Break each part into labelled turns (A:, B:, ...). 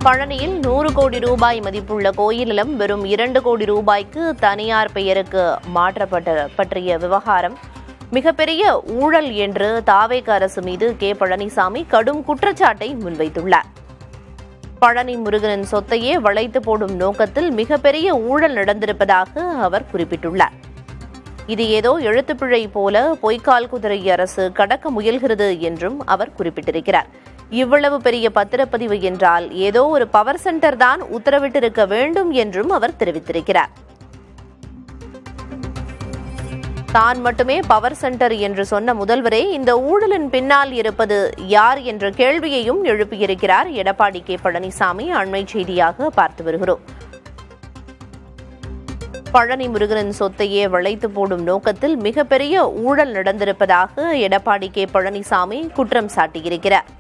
A: பழனியில் 100 கோடி ரூபாய் மதிப்புள்ள கோயில் நிலம் வெறும் 2 கோடி ரூபாய்க்கு தனியார் பெயருக்கு பற்றிய விவகாரம் மிகப்பெரிய ஊழல் என்று தாவேக அரசு மீது பழனிசாமி கடும் குற்றச்சாட்டை முன்வைத்துள்ளார். பழனி முருகனின் சொத்தையே வளைத்து போடும் நோக்கத்தில் மிகப்பெரிய ஊழல் நடந்திருப்பதாக அவர் குறிப்பிட்டுள்ளார். இது ஏதோ எழுத்துப்பிழை போல பொய்க்கால் குதிரை அரசு கடக்க முயல்கிறது என்றும் அவர் குறிப்பிட்டிருக்கிறார். இவ்வளவு பெரிய பத்திரப்பதிவு என்றால் ஏதோ ஒரு பவர் சென்டர் தான் உத்தரவிட்டிருக்க வேண்டும் என்றும் அவர் தெரிவித்திருக்கிறார். தான் மட்டுமே பவர் சென்டர் என்று சொன்ன முதல்வரே இந்த ஊழலின் பின்னால் இருப்பது யார் என்ற கேள்வியையும் எழுப்பியிருக்கிறார் எடப்பாடி பழனிசாமி. அண்மை செய்தியாக பார்த்து வருகிறோம். பழனி முருகனின் சொத்தையே வளைத்து போடும் நோக்கத்தில் மிகப்பெரிய ஊழல் நடந்திருப்பதாக எடப்பாடி பழனிசாமி குற்றம் சாட்டியிருக்கிறார்.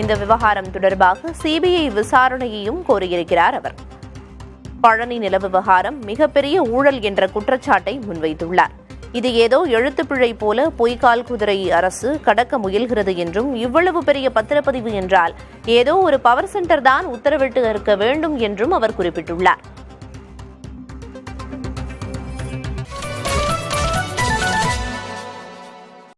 A: இந்த விவகாரம் தொடர்பாக சிபிஐ விசாரணையையும் கோரியிருக்கிறார் அவர். பழனி நில விவகாரம் மிகப்பெரிய ஊழல் என்ற குற்றச்சாட்டை முன்வைத்துள்ளார். இது ஏதோ எழுத்துப்பிழை போல பொய்க்கால் குதிரை அரசு கடக்க முயல்கிறது என்றும் இவ்வளவு பெரிய பத்திரப்பதிவு என்றால் ஏதோ ஒரு பவர் சென்டர் தான் உத்தரவிட்டு இருக்க வேண்டும் என்றும் அவர் குறிப்பிட்டுள்ளார்.